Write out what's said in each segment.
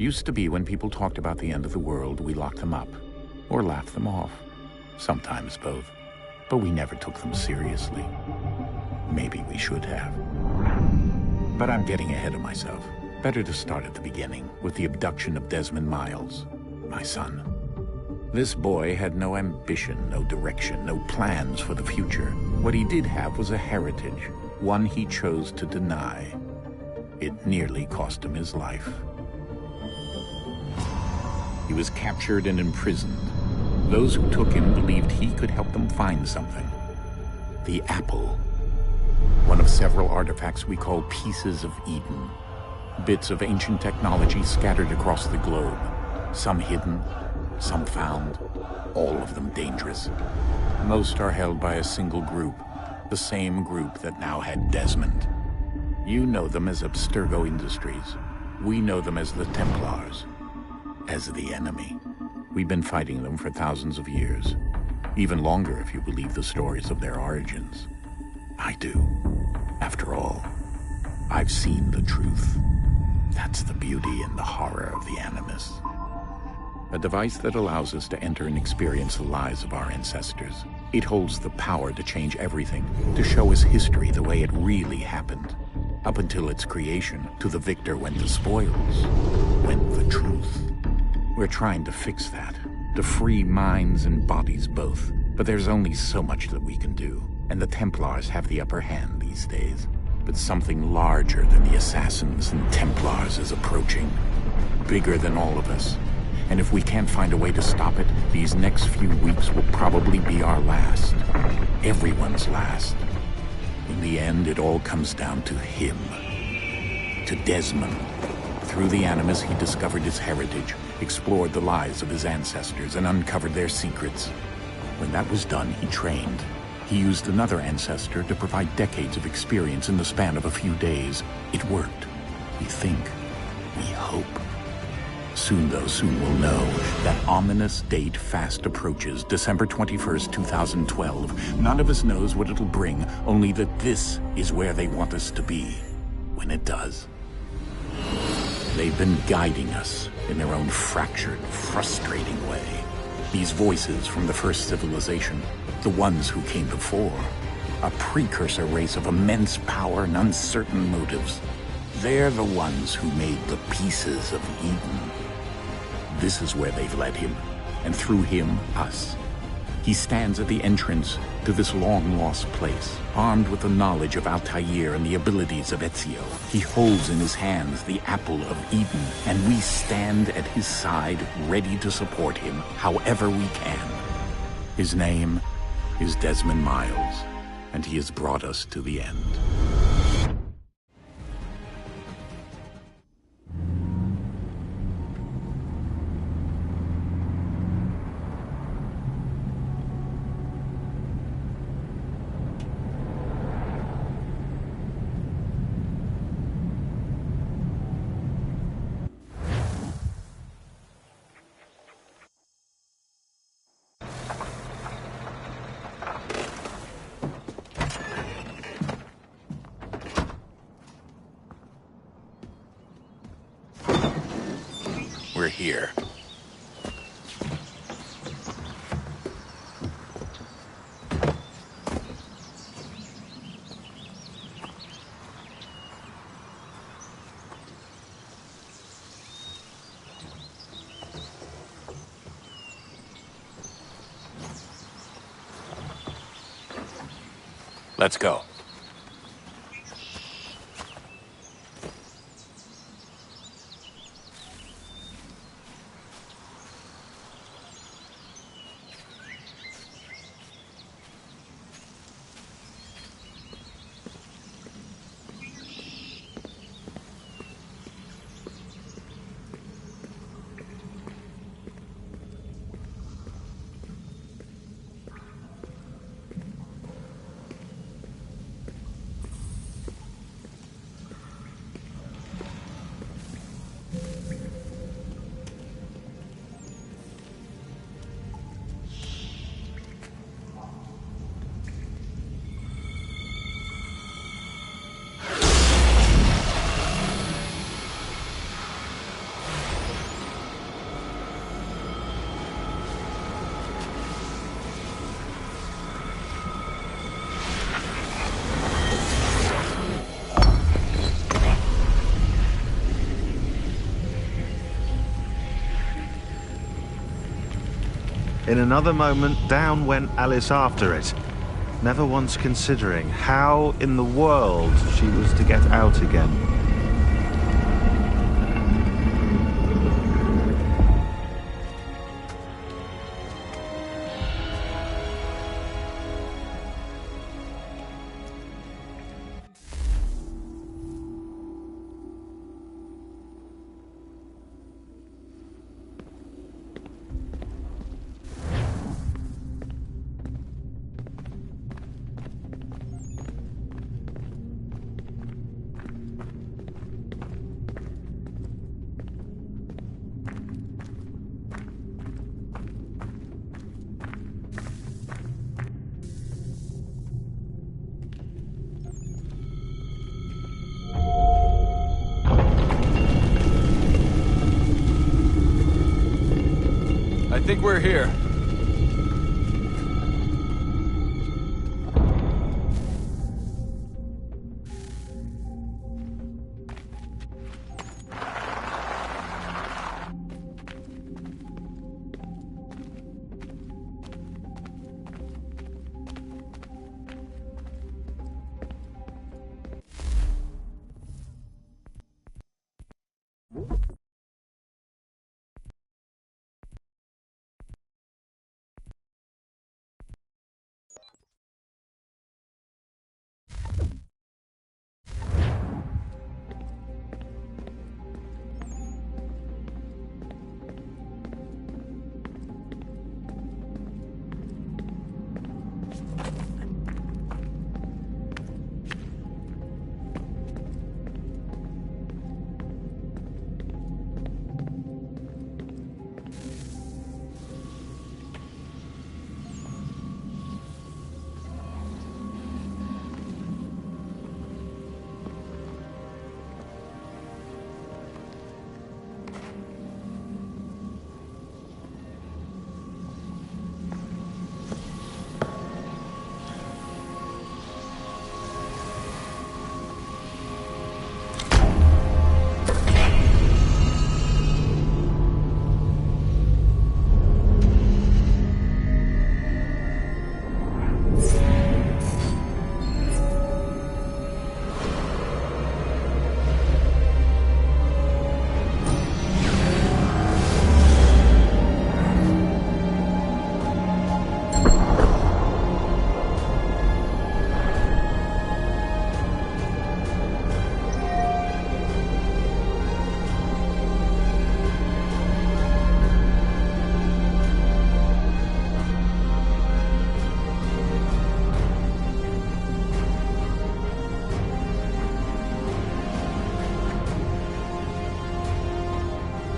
Used to be when people talked about the end of the world, we locked them up. Or laughed them off. Sometimes both. But we never took them seriously. Maybe we should have. But I'm getting ahead of myself. Better to start at the beginning, with the abduction of Desmond Miles, my son. This boy had no ambition, no direction, no plans for the future. What he did have was a heritage, one he chose to deny. It nearly cost him his life. He was captured and imprisoned. Those who took him believed he could help them find something. The apple. One of several artifacts we call pieces of Eden. Bits of ancient technology scattered across the globe. Some hidden, some found, all of them dangerous. Most are held by a single group, the same group that now had Desmond. You know them as Abstergo Industries. We know them as the Templars, as the enemy. We've been fighting them for thousands of years, even longer if you believe the stories of their origins. I do. After all, I've seen the truth. That's the beauty and the horror of the Animus. A device that allows us to enter and experience the lives of our ancestors. It holds the power to change everything, to show us history the way it really happened. Up until its creation, to the victor went the spoils, went the truth. We're trying to fix that, to free minds and bodies both. But there's only so much that we can do, and the Templars have the upper hand these days. But something larger than the Assassins and Templars is approaching, bigger than all of us. And if we can't find a way to stop it, these next few weeks will probably be our last. Everyone's last. In the end, it all comes down to him. To Desmond. Through the Animus, he discovered his heritage, explored the lives of his ancestors, and uncovered their secrets. When that was done, he trained. He used another ancestor to provide decades of experience in the span of a few days. It worked. We think. We hope. Soon, though, soon we'll know. That ominous date fast approaches, December 21st, 2012. None of us knows what it'll bring, only that this is where they want us to be, when it does. They've been guiding us in their own fractured, frustrating way. These voices from the first civilization, the ones who came before, a precursor race of immense power and uncertain motives. They're the ones who made the pieces of Eden. This is where they've led him, and through him, us. He stands at the entrance to this long-lost place, armed with the knowledge of Altair and the abilities of Ezio. He holds in his hands the apple of Eden, and we stand at his side, ready to support him however we can. His name is Desmond Miles, and he has brought us to the end. We're here. Let's go. In another moment, down went Alice after it, never once considering how in the world she was to get out again. I think we're here.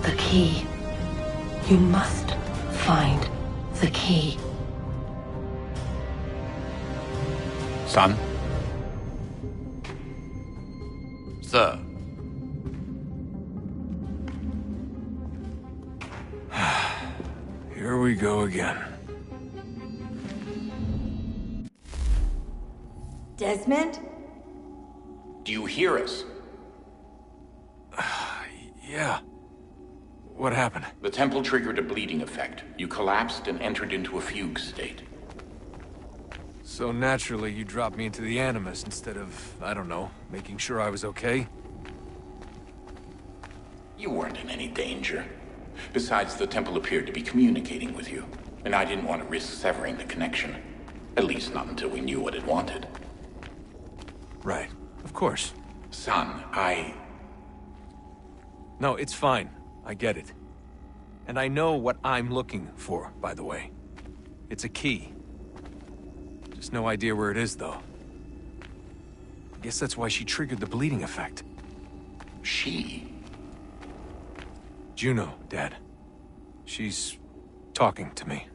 The key. You must find the key. Son? Sir. Here we go again. Desmond? Do you hear us? Yeah. What happened? The temple triggered a bleeding effect. You collapsed and entered into a fugue state. So naturally, you dropped me into the Animus instead of, I don't know, making sure I was okay? You weren't in any danger. Besides, the temple appeared to be communicating with you, and I didn't want to risk severing the connection. At least not until we knew what it wanted. Right. Of course. Son, No, it's fine. I get it. And I know what I'm looking for, by the way. It's a key. Just no idea where it is, though. I guess that's why she triggered the bleeding effect. She? Juno, Dad. She's talking to me.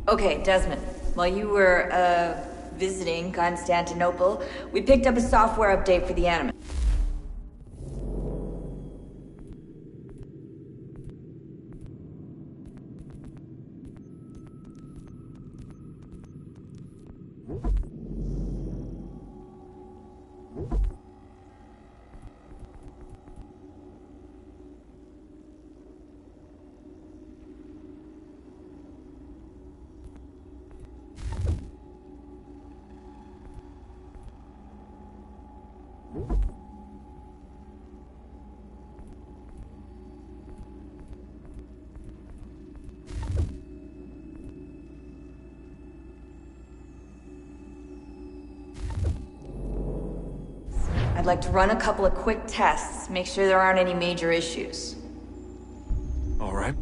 Okay, Desmond. While you were, visiting Constantinople, we picked up a software update for the Animus. I'd like to run a couple of quick tests, make sure there aren't any major issues. All right.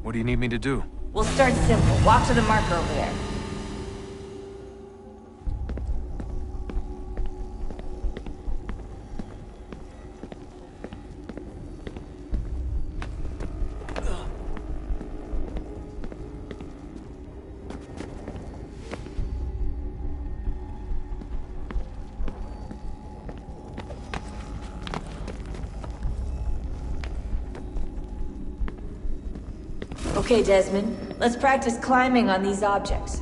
What do you need me to do? We'll start simple. Walk to the marker over there. Okay, Desmond. Let's practice climbing on these objects.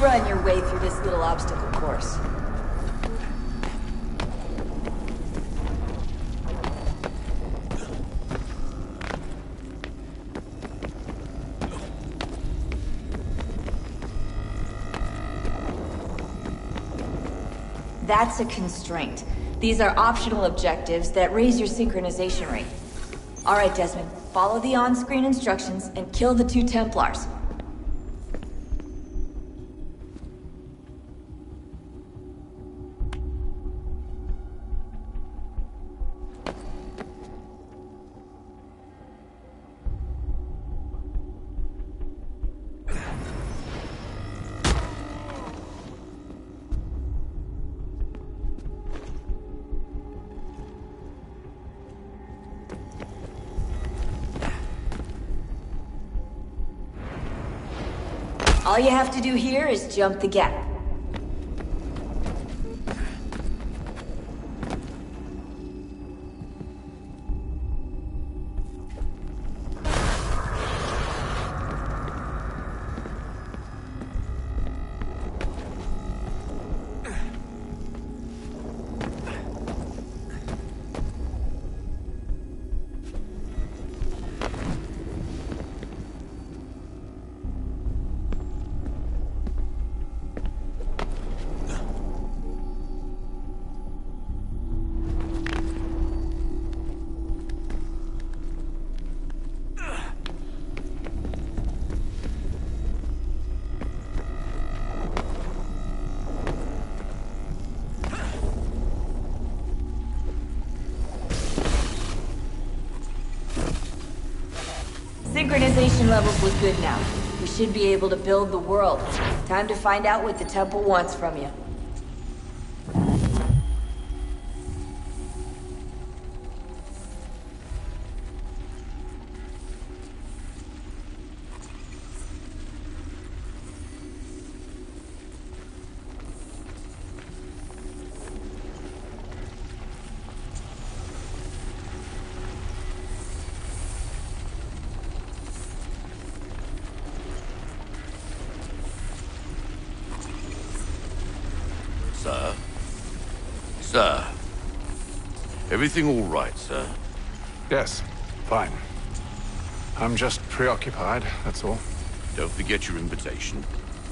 Run your way through this little obstacle course. That's a constraint. These are optional objectives that raise your synchronization rate. All right, Desmond, follow the on-screen instructions and kill the 2 Templars. All you have to do here is jump the gap. Synchronization levels look good now. We should be able to build the world. Time to find out what the temple wants from you. Sir? Sir? Everything all right, sir? Yes, fine. I'm just preoccupied, that's all. Don't forget your invitation.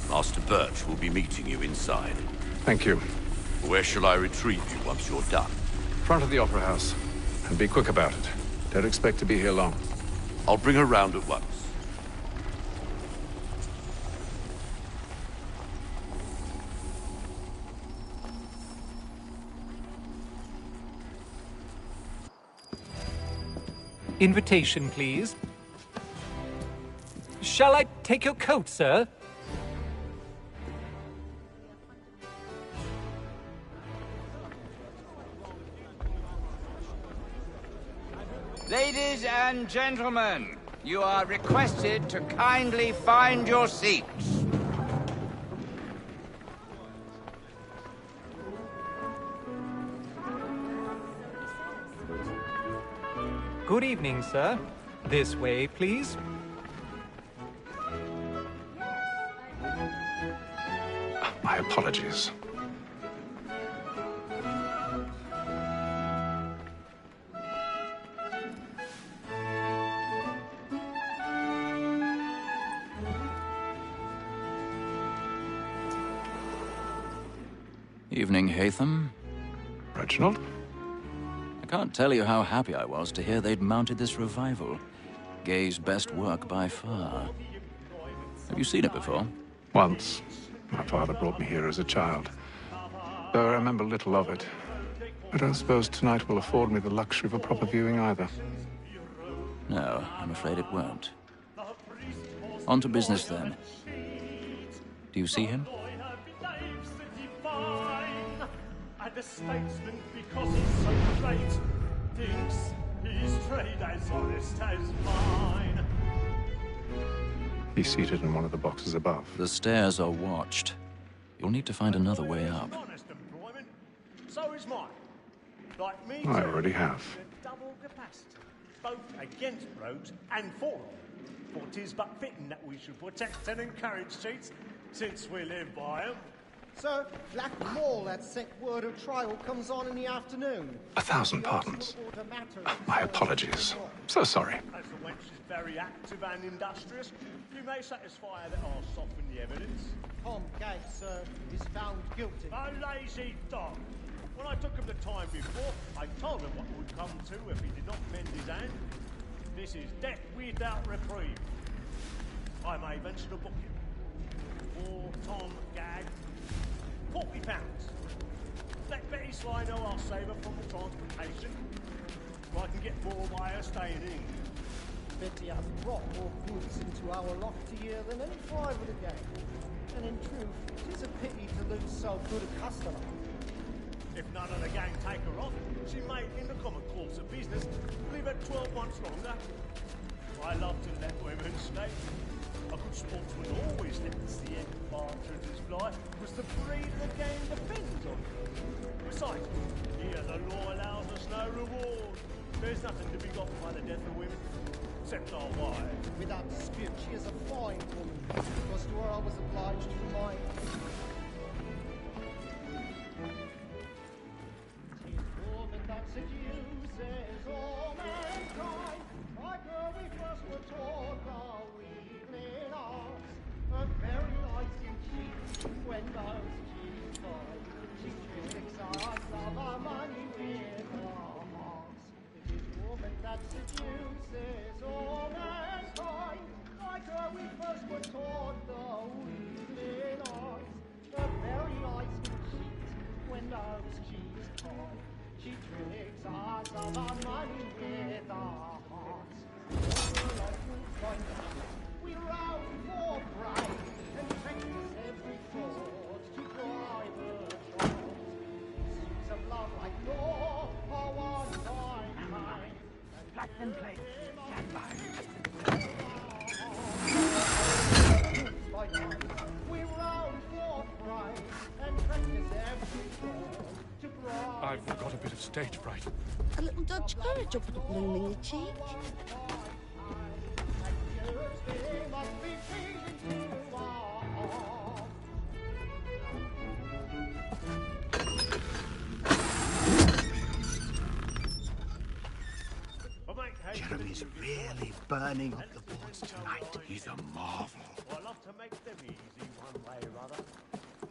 Master Birch will be meeting you inside. Thank you. Where shall I retrieve you once you're done? Front of the Opera House. And be quick about it. Don't expect to be here long. I'll bring her round at once. Invitation, please. Shall I take your coat, sir? Ladies and gentlemen, you are requested to kindly find your seats. Good evening, sir. This way, please. My apologies. Evening, Haytham. Reginald? I can't tell you how happy I was to hear they'd mounted this revival. Gay's best work by far. Have you seen it before? Once. My father brought me here as a child. Though I remember little of it. I don't suppose tonight will afford me the luxury of a proper viewing either. No, I'm afraid it won't. On to business, then. Do you see him? And the statesman, because he's so great, thinks his trade as honest as mine. He's seated in one of the boxes above. The stairs are watched. You'll need to find another way up. Honest employment, so is mine. Like me, I already have. double capacity, both against rogues and for them. For 'tis but fitting that we should protect and encourage cheats, since we live by 'em. Sir, Black Mall, that sent word of trial comes on in the afternoon. 1,000 pardons. My apologies. So sorry. As the wench is very active and industrious, you may satisfy her that I'll soften the evidence. Tom Gag, sir, is found guilty. A lazy dog. When I took him the time before, I told him what would come to if he did not mend his hand. This is death without reprieve. I may venture to book him. For Tom Gag, £40. Let Betty Sly know I'll save her from the transportation. Or I can get more by her staying in. Betty has brought more goods into our lofty year than any five of the gang. And in truth, it is a pity to lose so good a customer. If none of the gang take her off, she may, in the common course of business, live at 12 months longer. I love to let women stay. A good sportsman always lets the end partridges fly, because the breed of the game depends on it. Besides, here the law allows us no reward. There's nothing to be got by the death of women, except our wives. Without dispute, she is a fine woman, because to her I was obliged to remind. Tis woman that seduces all mankind, like her we first were taught our evening arts. Her very lies in cheat, when those cheats find, she tricks us of our money with her hearts. It is woman that seduces all mankind, like her we first were taught the evening arts. Her very lies in cheat, when those cheats find, she tricks us of our money with our hearts. We round for pride and practice every thought to drive her child. Suits of love like law are one by kind. Black and play, stand by. We round for pride and practice every thought to drive. I've got a bit of stage fright. A little Dutch courage up at the bloom in your cheek. Jeremy's really burning up the boards tonight. He's a marvel. I love to make them easy one way or other.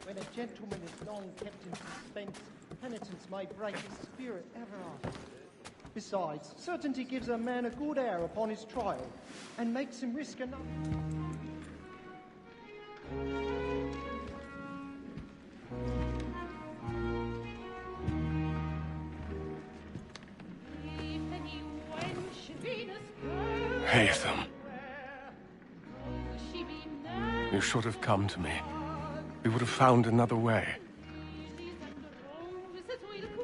When a gentleman is long kept in suspense, penitence may break his spirit ever after. Besides, certainty gives a man a good air upon his trial, and makes him risk enough. Haytham. You should have come to me. We would have found another way.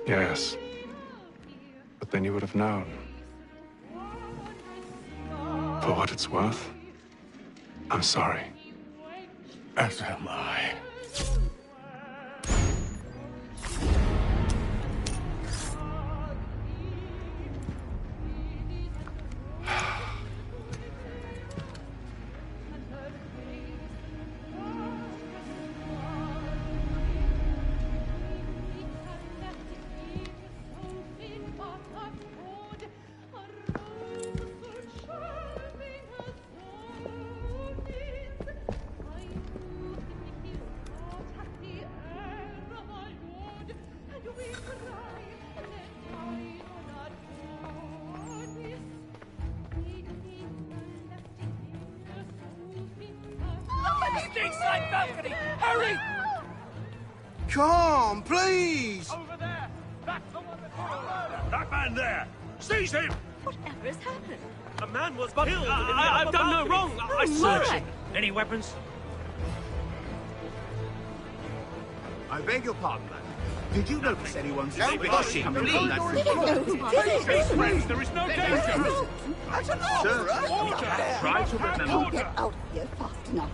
Yes. But then you would have known. For what it's worth, I'm sorry. As am I. balcony! Hurry! Come on, please! Over there! That's the one that man there! Seize him! Whatever has happened? A man was killed. I've done no wrong. I searched him. Any weapons? I beg your pardon, lad. Did you notice anyone Don't push him, coming from that Please, friends, there is no danger. That's an order! Try to remember. Get out of here fast enough.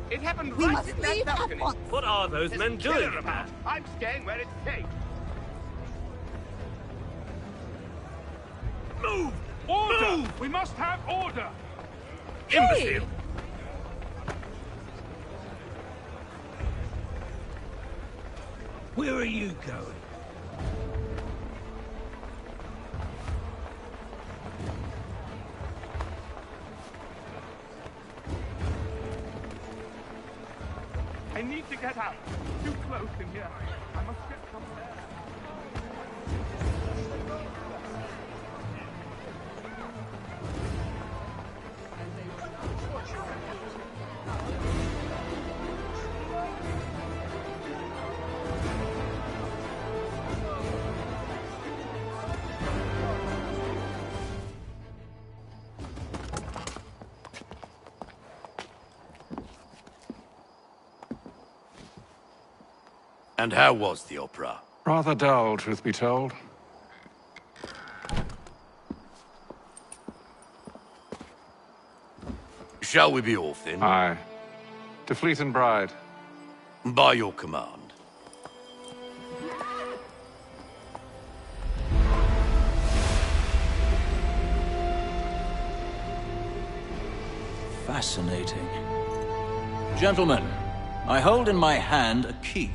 It happened We right must in that leave at balcony. once. What are those There's men a killer doing? about. I'm staying where it's safe. Move! Order! Move! We must have order! Imbecile! Where are you going? I need to get out. Too close in here. I must get some air. And how was the opera? Rather dull, truth be told. Shall we be off then? Aye. To Fleet and Bride. By your command. Fascinating. Gentlemen, I hold in my hand a key.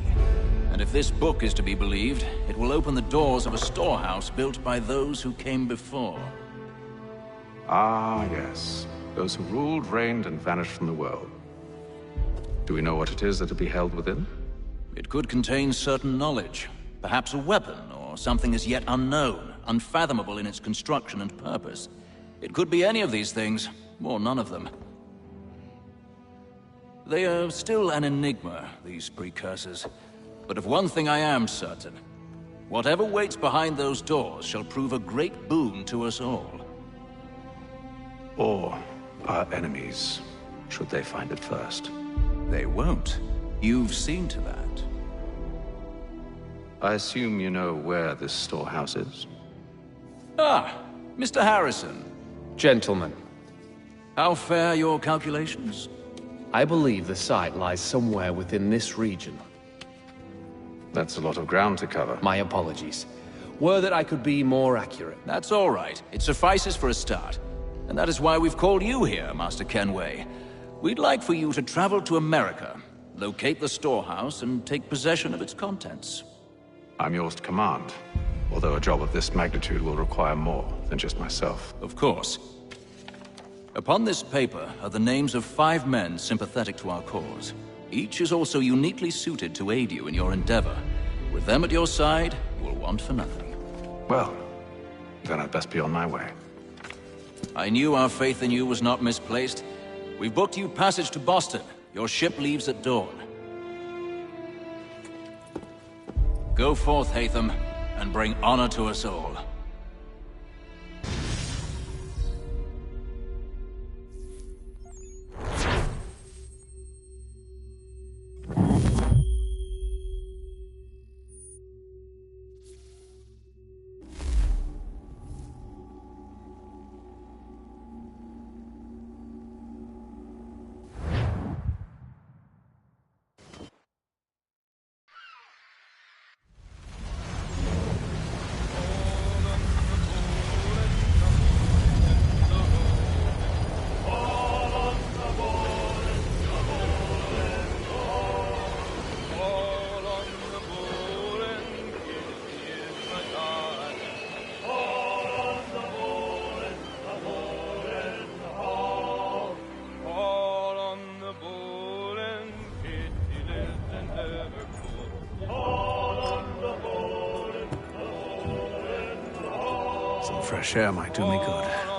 And if this book is to be believed, it will open the doors of a storehouse built by those who came before. Ah, yes. Those who ruled, reigned, and vanished from the world. Do we know what it is that will be held within? It could contain certain knowledge. Perhaps a weapon, or something as yet unknown, unfathomable in its construction and purpose. It could be any of these things, or none of them. They are still an enigma, these precursors. But of one thing I am certain. Whatever waits behind those doors shall prove a great boon to us all. Or our enemies, should they find it first. They won't. You've seen to that. I assume you know where this storehouse is? Ah, Mr. Harrison. Gentlemen, How fare your calculations? I believe the site lies somewhere within this region. That's a lot of ground to cover. My apologies. Were that I could be more accurate. That's all right. It suffices for a start. And that is why we've called you here, Master Kenway. We'd like for you to travel to America, locate the storehouse, and take possession of its contents. I'm yours to command, although a job of this magnitude will require more than just myself. Of course. Upon this paper are the names of 5 men sympathetic to our cause. Each is also uniquely suited to aid you in your endeavor. With them at your side, you will want for nothing. Well, then I'd best be on my way. I knew our faith in you was not misplaced. We've booked you passage to Boston. Your ship leaves at dawn. Go forth, Hatham, and bring honor to us all. fresh air might do me good.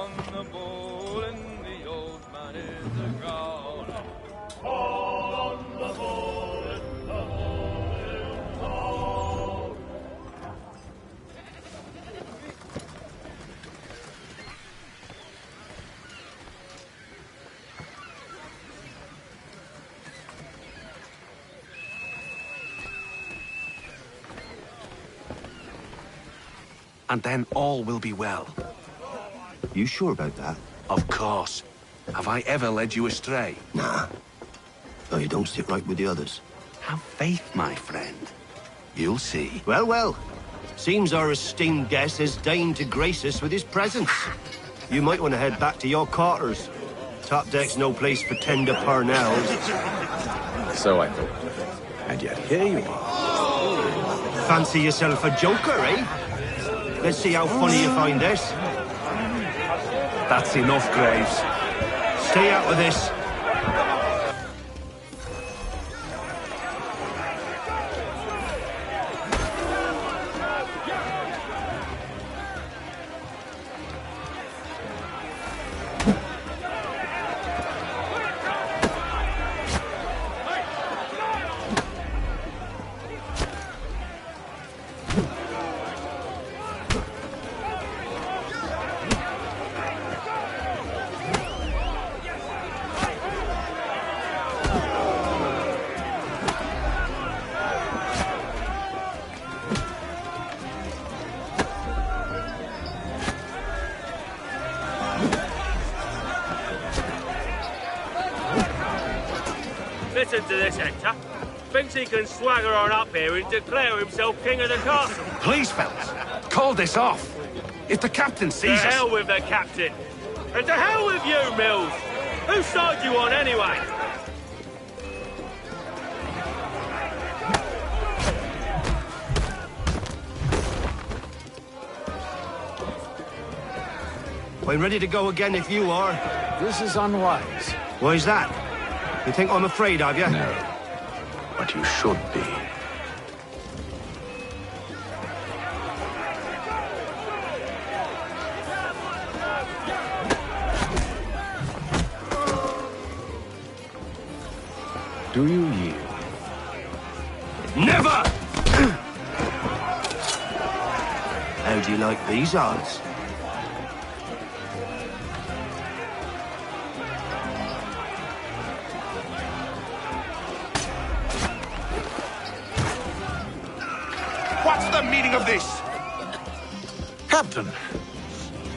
And then all will be well. You sure about that? Of course. Have I ever led you astray? Nah. Oh, you don't sit right with the others. Have faith, my friend. You'll see. Well, well. Seems our esteemed guest has deigned to grace us with his presence. You might want to head back to your quarters. Top deck's no place for tender parnells. So I thought. And yet here you are. Fancy yourself a joker, eh? Let's see how funny you find this. That's enough, Graves. Stay out of this. Listen to this, Hector. Thinks he can swagger on up here and declare himself king of the castle. Please, fellas, call this off. If the captain sees To us... hell with the captain. And to hell with you, Mills. Whose side you on, anyway? I'm ready to go again if you are. This is unwise. Why's that? You think I'm afraid of you? No. But you should be. Do you yield? Never! How do you like these odds? What's the meaning of this? Captain,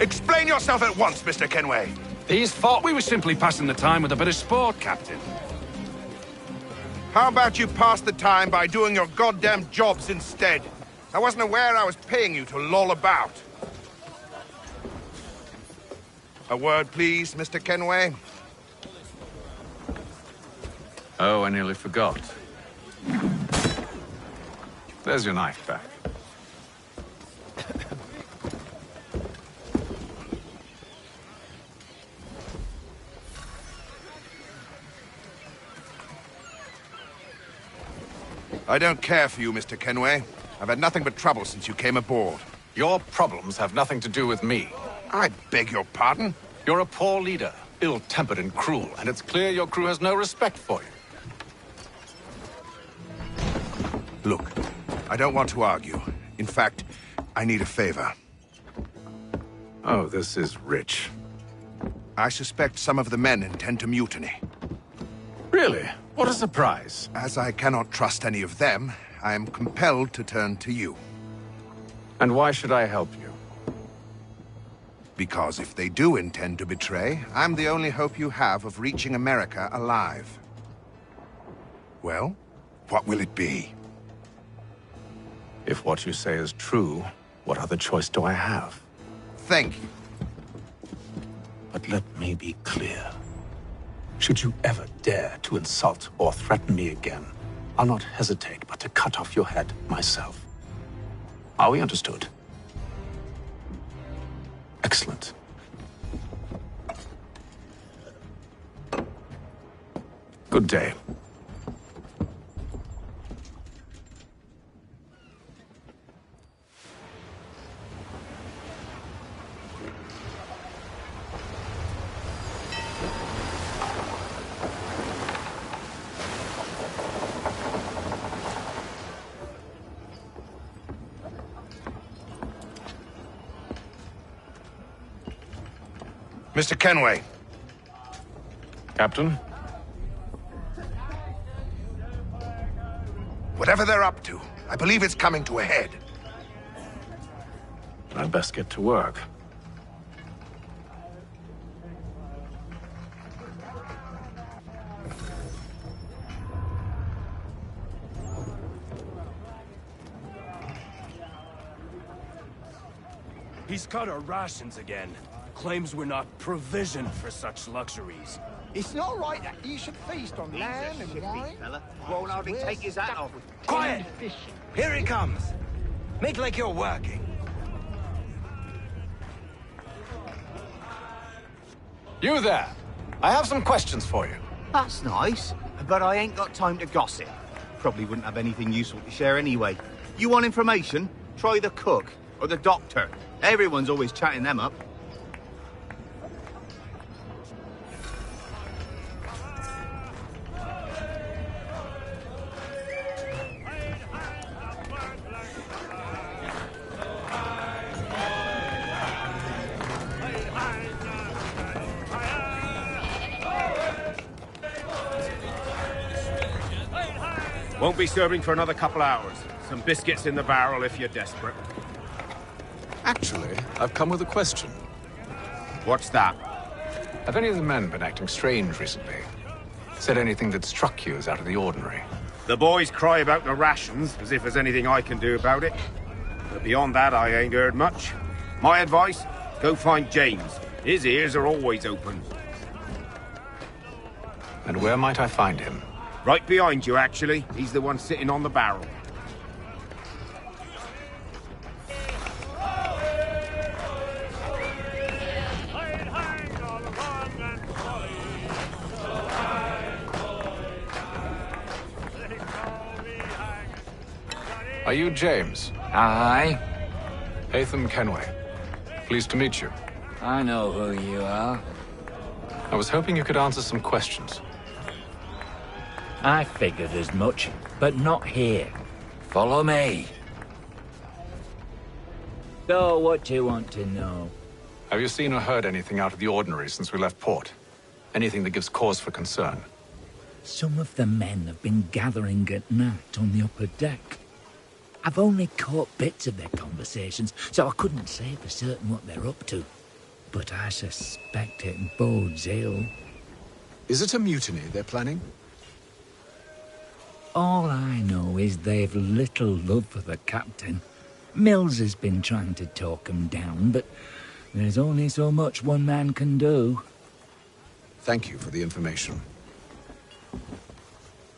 Explain yourself at once, Mr. Kenway. these thought we were simply passing the time with a bit of sport, Captain. How about you pass the time by doing your goddamn jobs instead? I wasn't aware I was paying you to loll about. A word, please, Mr. Kenway. Oh, I nearly forgot. There's your knife back. I don't care for you, Mr. Kenway. I've had nothing but trouble since you came aboard. Your problems have nothing to do with me. I beg your pardon? You're a poor leader, ill-tempered and cruel, and it's clear your crew has no respect for you. Look, I don't want to argue. In fact, I need a favor. Oh, this is rich. I suspect some of the men intend to mutiny. Really? What a surprise. As I cannot trust any of them, I am compelled to turn to you. And why should I help you? Because if they do intend to betray, I'm the only hope you have of reaching America alive. Well, what will it be? If what you say is true, what other choice do I have? Thank you. But let me be clear. Should you ever dare to insult or threaten me again, I'll not hesitate but to cut off your head myself. Are we understood? Excellent. Good day. Mr. Kenway. Captain? Whatever they're up to, I believe it's coming to a head. I'd best get to work. He's cut our rations again. Claims we're not provisioned for such luxuries. It's not right that you should feast on lamb and wine. Won't hardly take his hat off. Quiet! Here he comes. Make like you're working. You there. I have some questions for you. That's nice, but I ain't got time to gossip. Probably wouldn't have anything useful to share anyway. You want information? Try the cook or the doctor. Everyone's always chatting them up. Won't be serving for another couple hours. Some biscuits in the barrel if you're desperate. Actually, I've come with a question. What's that? Have any of the men been acting strange recently? Said anything that struck you as out of the ordinary? The boys cry about the rations, as if there's anything I can do about it. But beyond that, I ain't heard much. My advice? Go find James. His ears are always open. And where might I find him? Right behind you, actually. He's the one sitting on the barrel. Are you James? Aye. Haytham Kenway. Pleased to meet you. I know who you are. I was hoping you could answer some questions. I figured as much, but not here. Follow me. So, what do you want to know? Have you seen or heard anything out of the ordinary since we left port? Anything that gives cause for concern? Some of the men have been gathering at night on the upper deck. I've only caught bits of their conversations, so I couldn't say for certain what they're up to. But I suspect it bodes ill. Is it a mutiny they're planning? All I know is they've little love for the captain. Mills has been trying to talk him down, but there's only so much one man can do. Thank you for the information.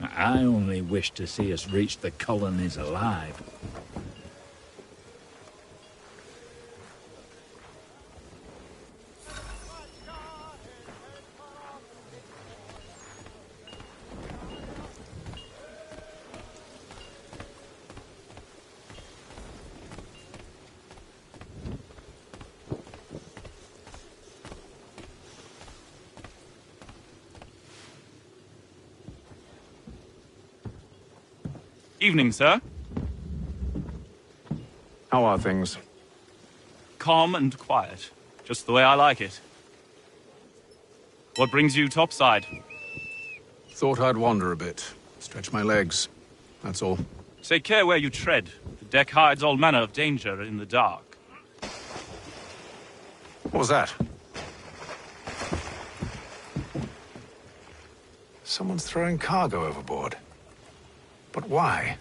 I only wish to see us reach the colonies alive. Evening, sir. How are things? Calm and quiet. Just the way I like it. What brings you topside? Thought I'd wander a bit. Stretch my legs. That's all. Take care where you tread. The deck hides all manner of danger in the dark. What was that? Someone's throwing cargo overboard. But why?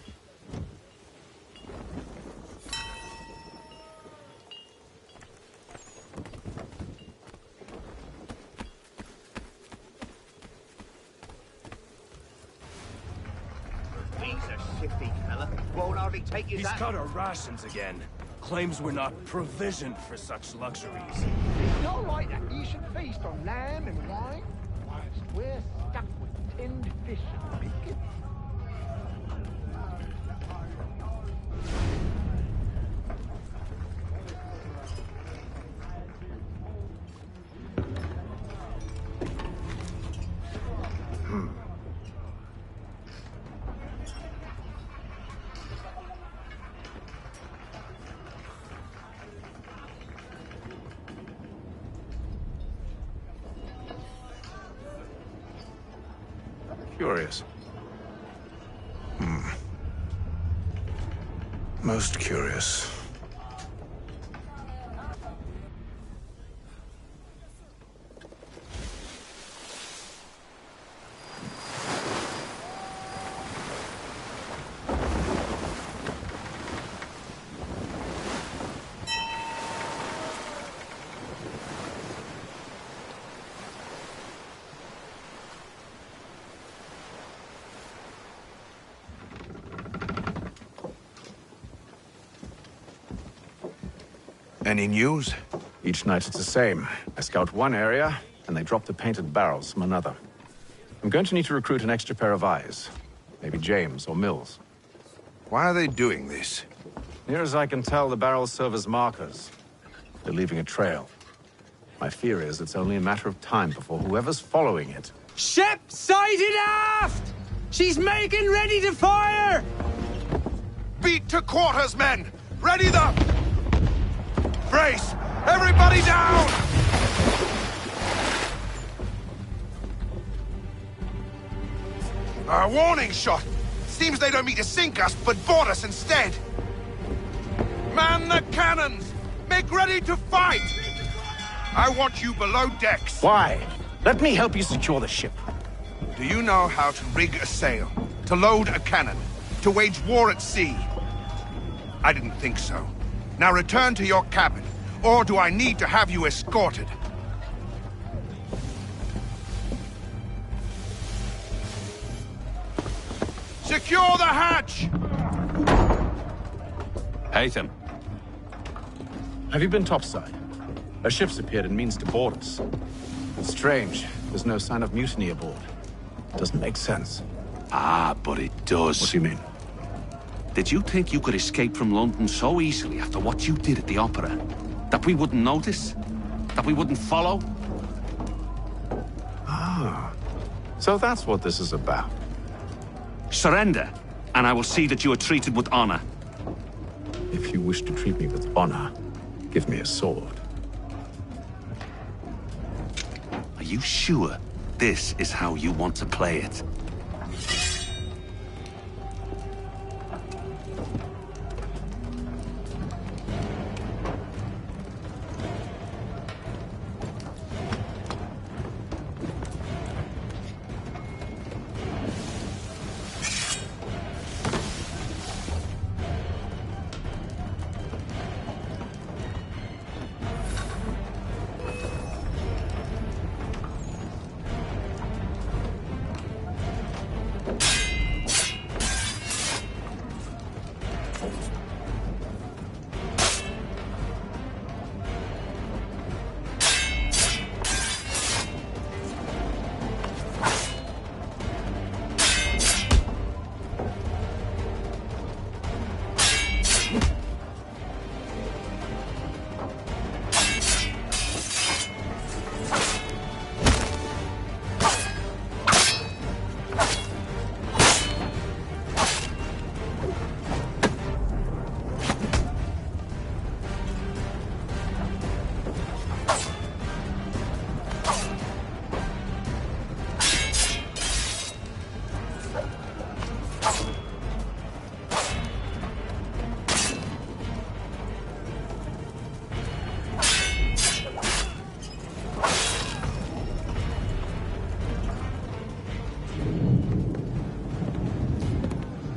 He's a shifty fella. Won't hardly take his He's hat cut our rations again. Claims we're not provisioned for such luxuries. It's not right that you should feast on lamb and wine, whilst we're stuck with tinned fish and biscuits. Curious. Most curious. Any news? Each night it's the same. I scout one area, and they drop the painted barrels from another. I'm going to need to recruit an extra pair of eyes. Maybe James or Mills. Why are they doing this? Near as I can tell, the barrels serve as markers. They're leaving a trail. My fear is it's only a matter of time before whoever's following it... Ship sighted aft! She's making ready to fire! Beat to quarters, men! Ready the... Brace! Everybody down! A warning shot! Seems they don't mean to sink us, but board us instead! Man the cannons! Make ready to fight! I want you below decks. Why? Let me help you secure the ship. Do you know how to rig a sail? To load a cannon? To wage war at sea? I didn't think so. Now return to your cabin, or do I need to have you escorted? Secure the hatch! Haytham. Have you been topside? A ship's appeared and means to board us. It's strange. There's no sign of mutiny aboard. Doesn't make sense. Ah, but it does. What do you mean? Did you think you could escape from London so easily after what you did at the opera? That we wouldn't notice? That we wouldn't follow? Ah. So that's what this is about. Surrender, and I will see that you are treated with honor. If you wish to treat me with honor, give me a sword. Are you sure this is how you want to play it?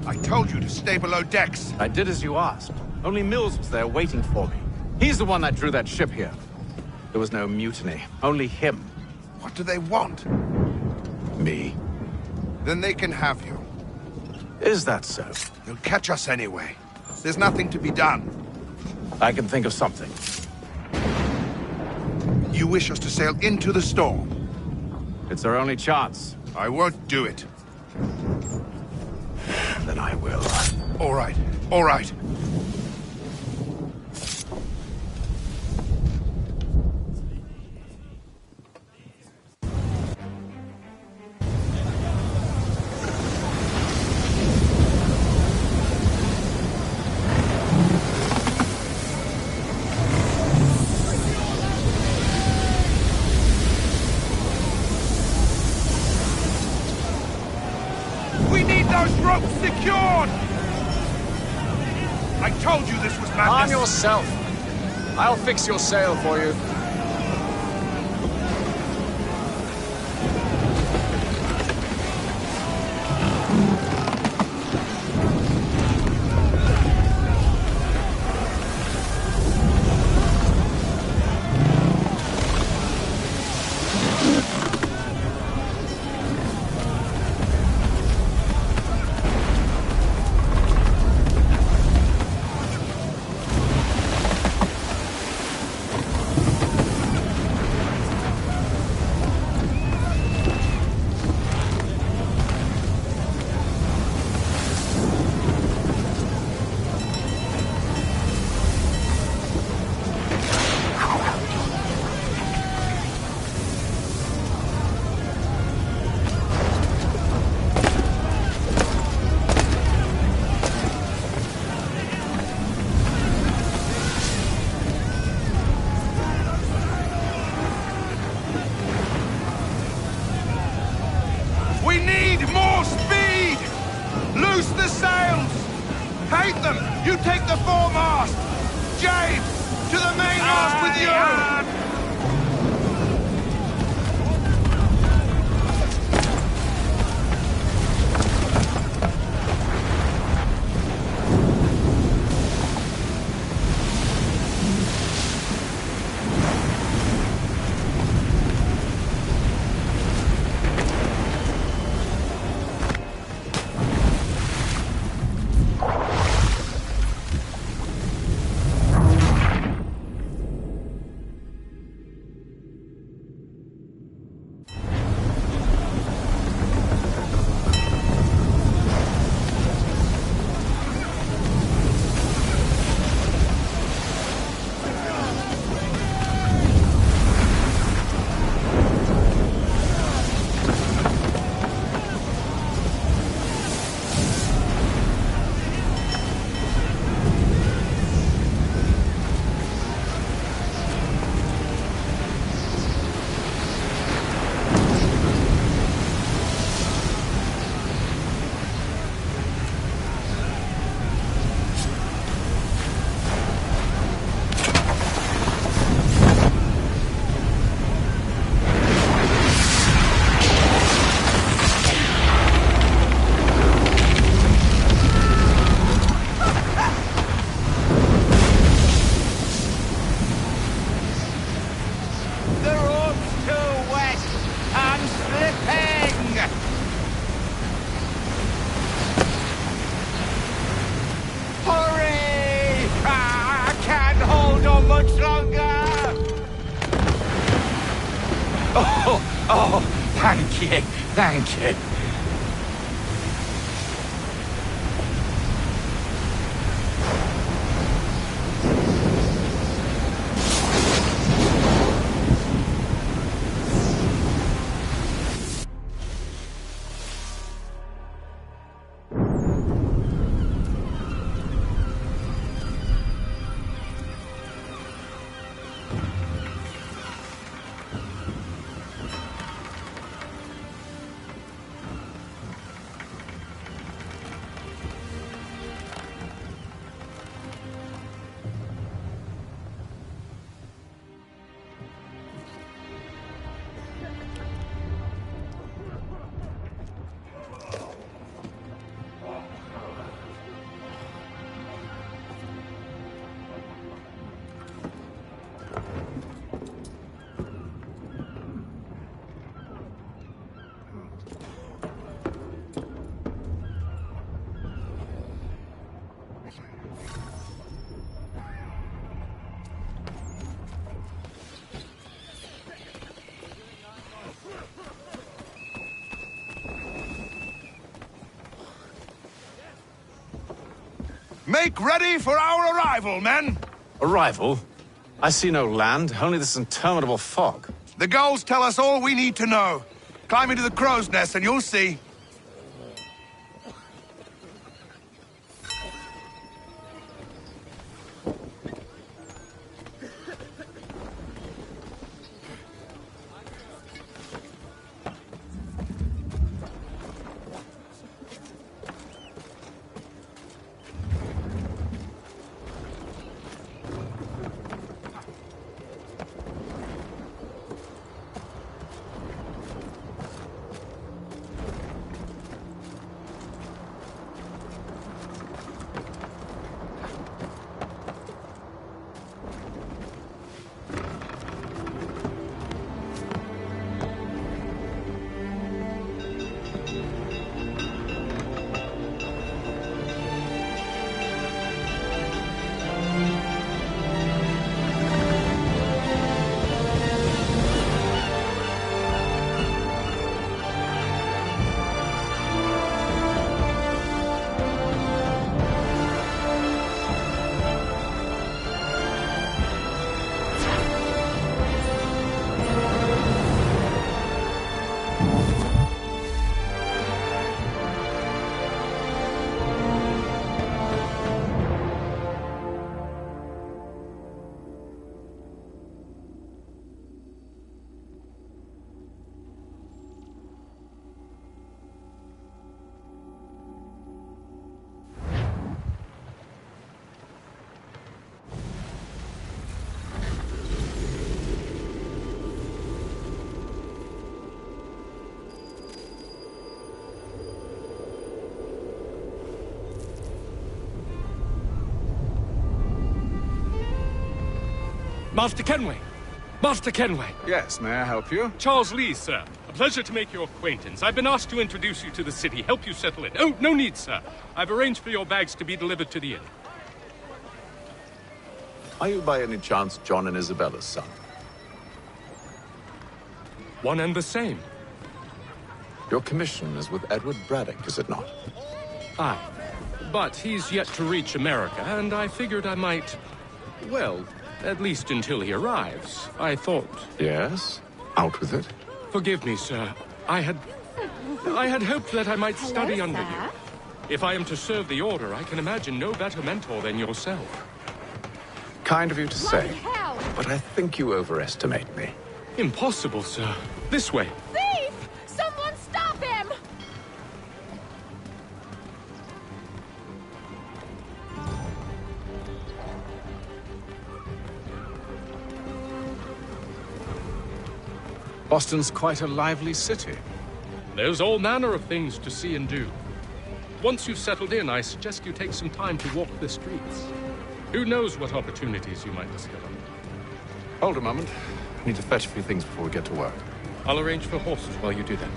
I told you to stay below decks. I did as you asked. Only Mills was there waiting for me. He's the one that drew that ship here. There was no mutiny, only him. What do they want? Me. Then they can have you. Is that so? You'll catch us anyway. There's nothing to be done. I can think of something. You wish us to sail into the storm? It's our only chance. I won't do it. Then I will. All right, all right. those ropes secured! I told you this was madness! Calm yourself. I'll fix your sail for you. We need more speed! Loose the sails! Hate them! You take the foremast! James! To the mainmast with you! Oh, thank you, thank you. Make ready for our arrival, men! Arrival? I see no land, only this interminable fog. The gulls tell us all we need to know. Climb into the crow's nest and you'll see. Master Kenway! Master Kenway! Yes, may I help you? Charles Lee, sir. A pleasure to make your acquaintance. I've been asked to introduce you to the city, help you settle in. Oh, no need, sir. I've arranged for your bags to be delivered to the inn. Are you by any chance John and Isabella's son? One and the same. Your commission is with Edward Braddock, is it not? Aye. But he's yet to reach America, and I figured I might... Well, at least until he arrives. I thought... Yes? Out with it. Forgive me, sir. I had hoped that I might study under you. If I am to serve the Order, I can imagine no better mentor than yourself. Kind of you to say, but I think you overestimate me. Impossible, sir. This way. Thief! Someone stop him! Boston's quite a lively city. There's all manner of things to see and do. Once you've settled in, I suggest you take some time to walk the streets. Who knows what opportunities you might discover. Hold a moment. I need to fetch a few things before we get to work. I'll arrange for horses while you do that.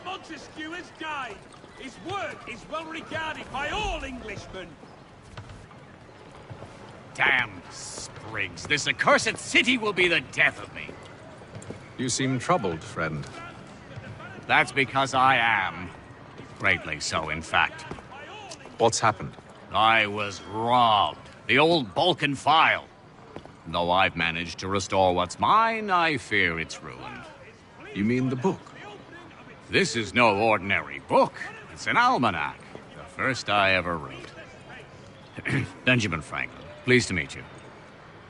Montesquieu has died. His work is well regarded by all Englishmen. Damn sprigs. This accursed city will be the death of me. You seem troubled, friend. That's because I am. Greatly so, in fact. What's happened? I was robbed. The old Balkan file. Though I've managed to restore what's mine, I fear it's ruined. You mean the book? This is no ordinary book. It's an almanac. The first I ever wrote. Benjamin Franklin, pleased to meet you.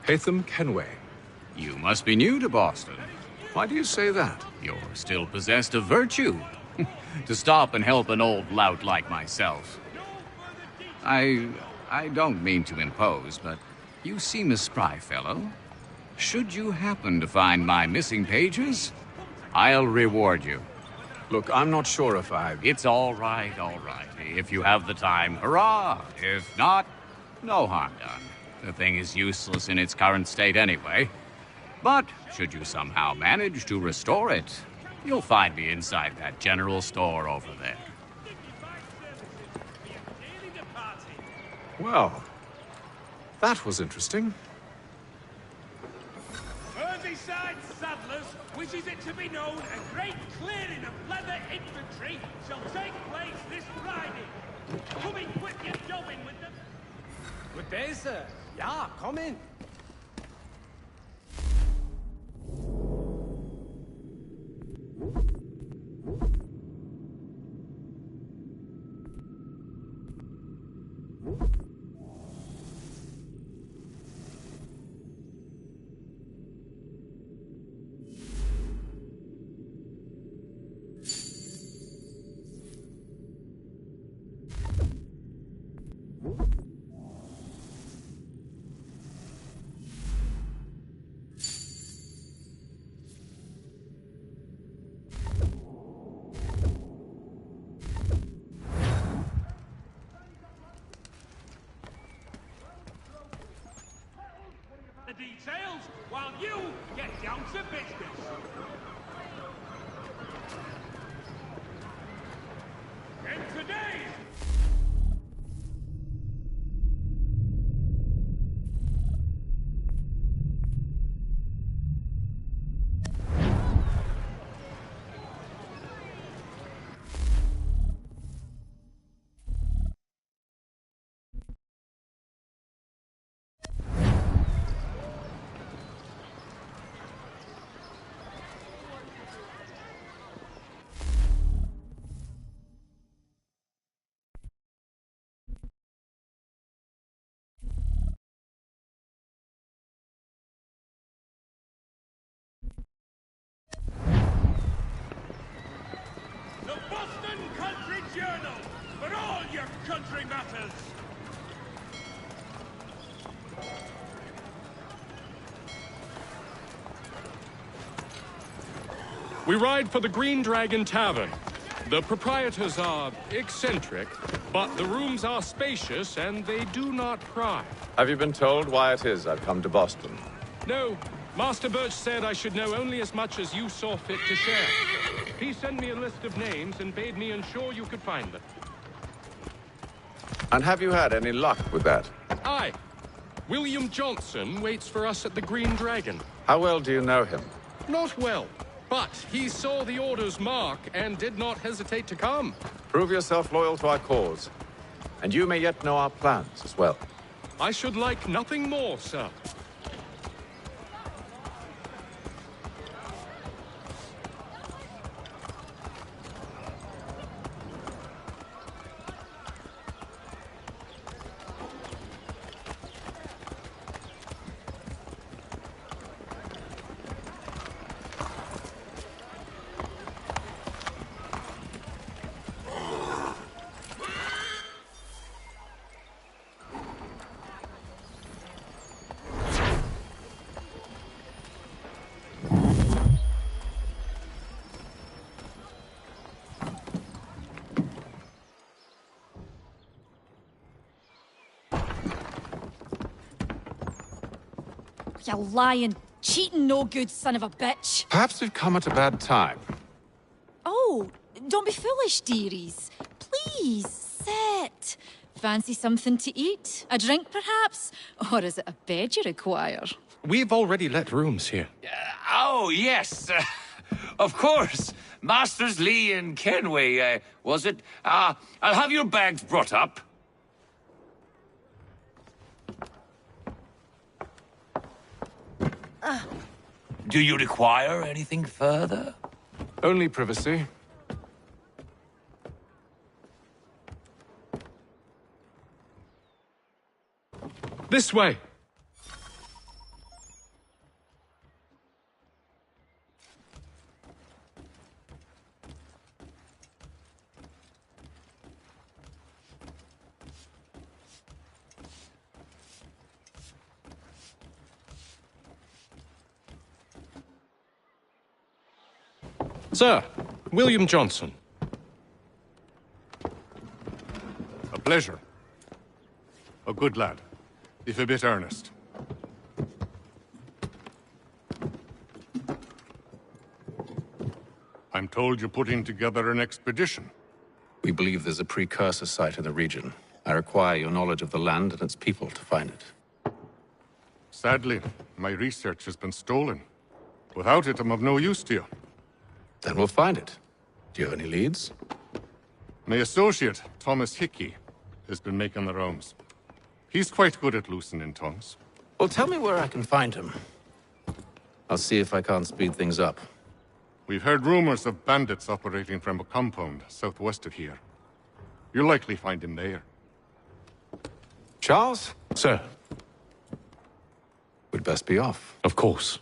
Haytham Kenway. You must be new to Boston. Why do you say that? You're still possessed of virtue. To stop and help an old lout like myself. I don't mean to impose, but you seem a spry fellow. Should you happen to find my missing pages, I'll reward you. Look, I'm not sure if It's all right, all right. If you have the time, hurrah! If not, no harm done. The thing is useless in its current state anyway. But should you somehow manage to restore it, you'll find me inside that general store over there. Well, that was interesting. Merseyside Saddlers wishes it to be known a great clearing of leather infantry shall take place this Friday. Come equip your jobbing with them. Good day, sir. Yeah, come in. The details while you get down to business. infantry journal for all your country matters. We ride for the Green Dragon Tavern. The proprietors are eccentric, but the rooms are spacious and they do not pry. Have you been told why it is I've come to Boston? No, Master Birch said I should know only as much as you saw fit to share. He sent me a list of names and bade me ensure you could find them. And have you had any luck with that? Aye. William Johnson waits for us at the Green Dragon. How well do you know him? Not well, but he saw the order's mark and did not hesitate to come. Prove yourself loyal to our cause, and you may yet know our plans as well. I should like nothing more, sir. You lying, cheating, no good son of a bitch. Perhaps we've come at a bad time. Oh, don't be foolish, dearies. Please, sit. Fancy something to eat? A drink, perhaps? Or is it a bed you require? We've already let rooms here. Oh, yes. Of course. Masters Lee and Kenway, was it? I'll have your bags brought up. Do you require anything further? Only privacy. This way. Sir, William Johnson. A pleasure. A good lad, if a bit earnest. I'm told you're putting together an expedition. We believe there's a precursor site in the region. I require your knowledge of the land and its people to find it. Sadly, my research has been stolen. Without it, I'm of no use to you. Then we'll find it. Do you have any leads? My associate, Thomas Hickey, has been making the rounds. He's quite good at loosening tongues. Well, tell me where I can find him. I'll see if I can't speed things up. We've heard rumors of bandits operating from a compound southwest of here. You'll likely find him there. Charles? Sir. We'd best be off. Of course.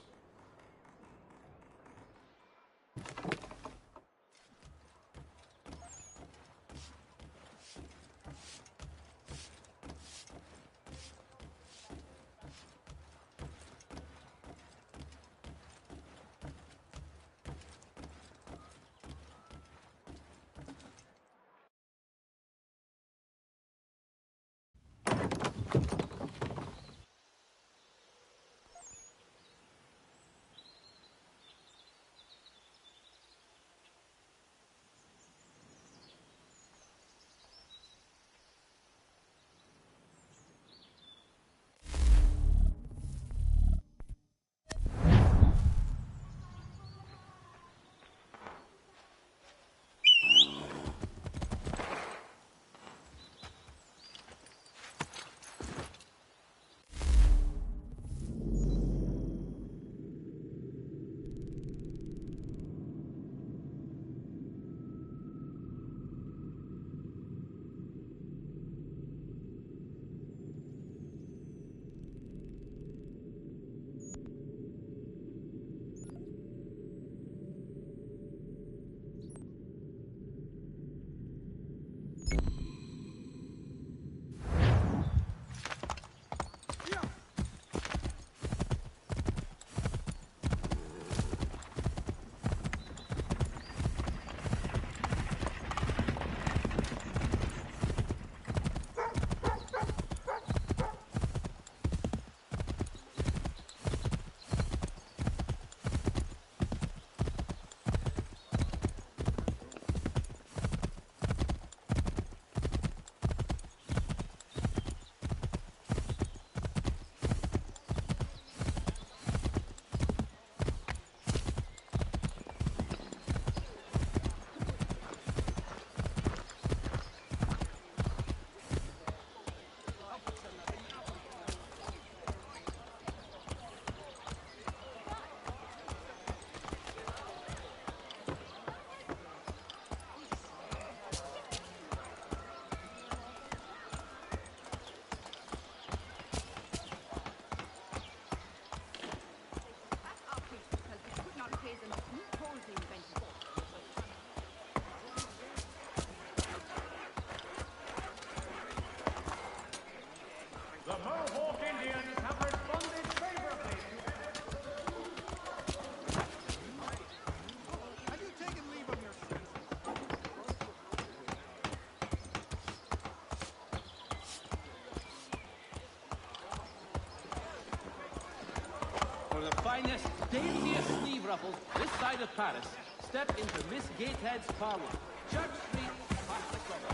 finest, daintiest sleeve ruffles this side of Paris. Step into Miss Gatehead's parlor. Church Street, past the cover.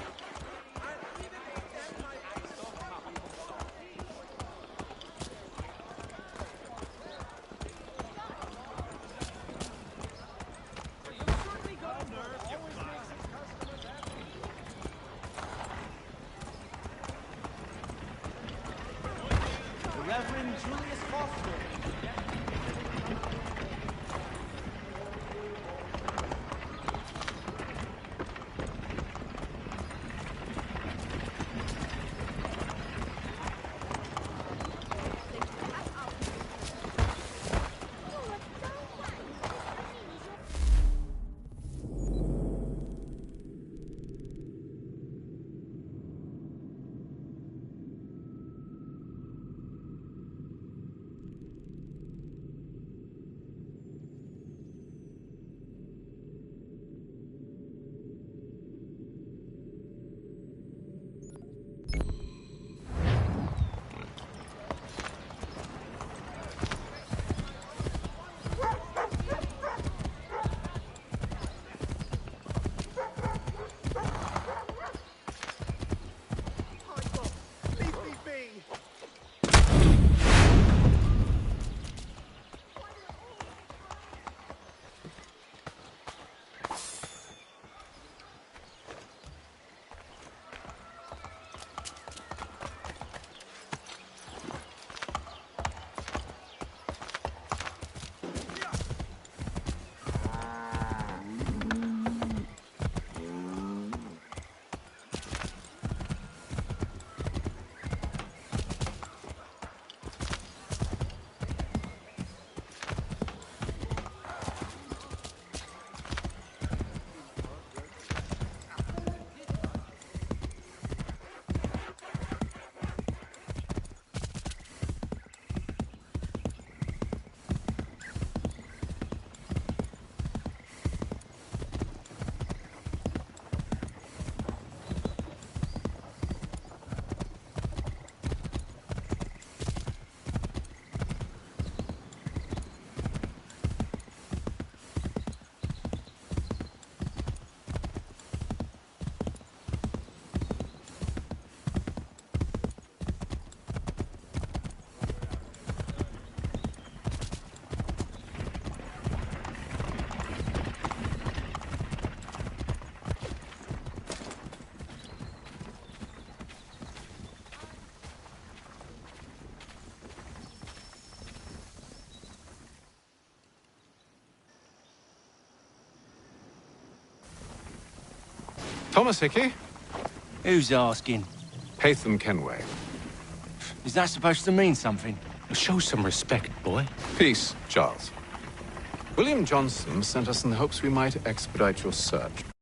Reverend Julius Foster. Thomas Hickey? Who's asking? Haytham Kenway. Is that supposed to mean something? Show some respect, boy. Peace, Charles. William Johnson sent us in the hopes we might expedite your search.